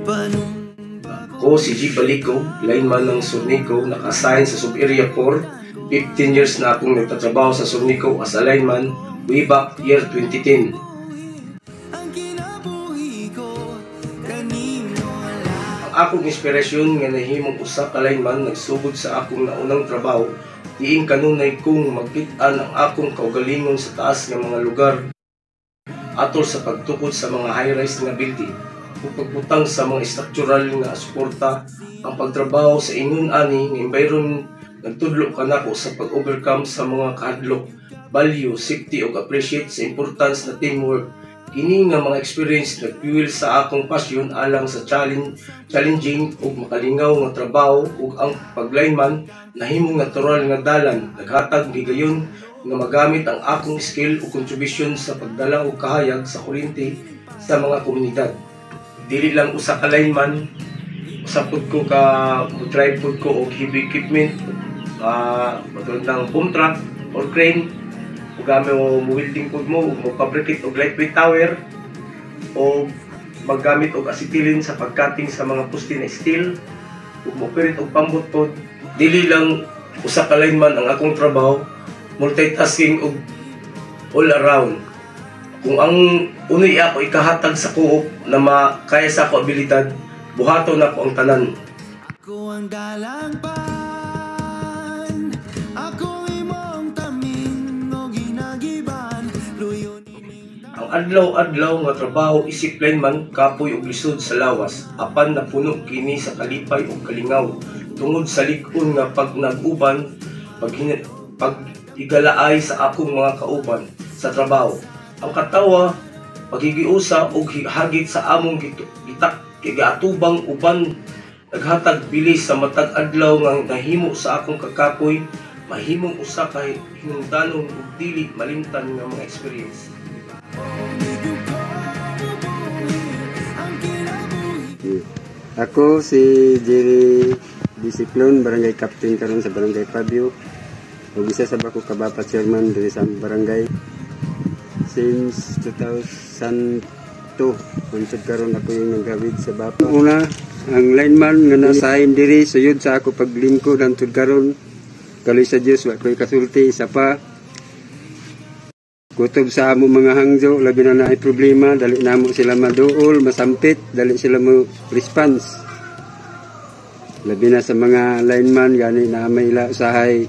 Ako si G. Balico, lineman ng Surnico, naka-assign sa Sub-Area 4. 15 years na akong nagtatrabaho sa Surnico as a lineman way back year 2010. Ang akong inspirasyon nga nahimong usa ka lineman nagsugod sa akong naunang trabaho, diin kanunay kong magkit-an ang akong kaugalingon sa taas nga mga lugar atol sa pagtukod sa mga high-rise nga building o pagputang sa mga structural nga suporta. Ang pagtrabaho sa ingon ani nga environment nagtudlo kanako sa pag-overcome sa mga kahadlok, value, safety ug appreciate sa importance na teamwork. Kini nga mga experience nagfuel sa akong passion alang sa challenging ug makalingaw nga trabaho ug ang paglineman nahimong natural nga dalan naghatag gigayon nga magamit ang akong skill ug contribution sa pagdala og kahayag sa kuryente sa mga komunidad. Dili lang usa ka lineman, usapod ko ka drive pod ko og heavy equipment, matulad ng boom truck or crane, ug mo welding pod mo, mo fabricate og lightweight tower, o maggamit og acetylene sa pagcutting sa mga poste na steel, ug mo operate og pambot pod. Dili lang usa ka lineman ang akong trabaho, multitasking og all around. Kung ang unoy ako ikahatag sa kuop na makaya sa ako abilidad, buhaton na ko ang tanan. Ako ang dalangpan, ako imong tamin o ginagiban. Ang adlaw-adlaw nga trabaho isip lineman kapoy og lisod sa lawas, apan napuno kini sa kalipay ug kalingaw tungod sa lig-on nga pag nag-uban, pag-igalaay sa akong mga kauban sa trabaho. Ang katawa, pagigiusa ug hagit sa among giatubang uban naghatag bilis sa matag adlaw nga nahimo sa akong kakapoy, mahimong usa ka hinungdanon ug dili malimtan nga mga experience. Ako si Jerry Disiplon, barangay captain karon sa barangay Fabio. Ug isa sa bako kabapa chairman diri sa barangay. Since 2002, unsod karon ako yung nagawid sa bapa. Una, ang lineman nga na-assign diri suyod sa ako paglingkod hangtod karon. Kaloy sa Dios wa ko'y kasulti. Isa pa, kutob sa amo mga hangjo, labi na naay problema, dali namo sila maduol, masampit, dali sila mo response. Labi na sa mga lineman, gani na may usahay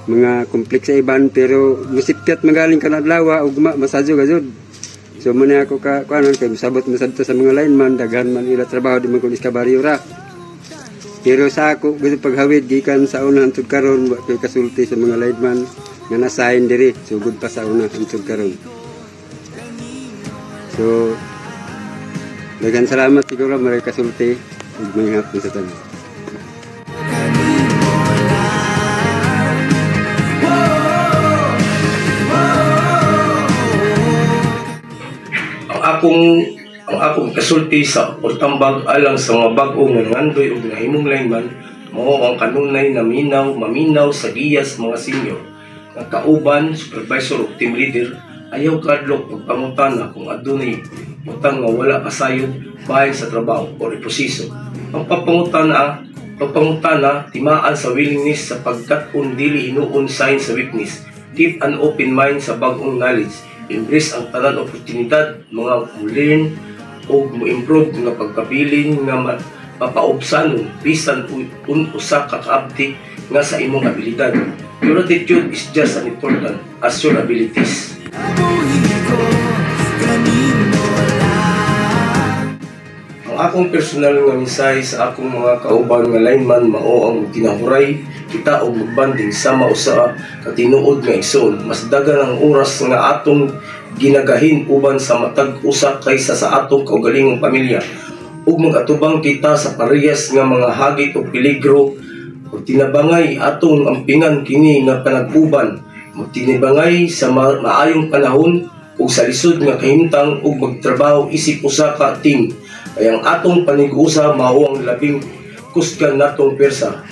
mga kompleks sa iban, pero musipkat magaling ka na adlaw ug masadyo gazud. So muna ako kuanon kay masabot sa mga lineman, daghan man ila trabaho di man kun iskabaryo ra. Pero sa ako gusto paghawid gikan sa una hangtod karon wa koy kasulti sa mga lineman nga na-assign diri sugod pa sa una hangtod karon. So daghan salamat siguro maray kasulti ug may hapon sa tanan. Ang akong kasulti sa portambag alang sa mga bag-o nga nangandoy ug nahimong lineman mao ang kanunay na maminaw sa giyas mga senior nga kauban, supervisor ug team leader. Ayaw kadlok pagpangutana kung adunay butang nga wala kasayod bahin sa trabaho o reposiso. Ang pagpangutana timaan sa willingness sa pagkat-on dili hinuon sign sa weakness. Keep an open mind sa bag-ong knowledge. Embrace ang tanan oportunidad, mga learn o mo-improve nga pagkabilin nga mapaubsanon bisan usa ka kaabti nga sa imong abilidad. Your attitude is just as important as your abilities. Ang akong personal nga mensahe sa akong mga kauban nga lineman mao ang tinahuray kita og magbanding sama usa ka tinuod nga igsoon. Mas dagan ang oras nga atong ginagahin uban sa matag usa kaysa sa atong kaugalingong pamilya. Ug magatubang kita sa parehas nga mga hagit o peligro ug tinabangay atong ampingan kini nga panag-uban. Magtinibangay sa maayong panahon ug sa lisod nga kahimtang ug magtrabaho isip usa ka team. Kaya ang atong panig-usa mao ang labing kusgan natong persa.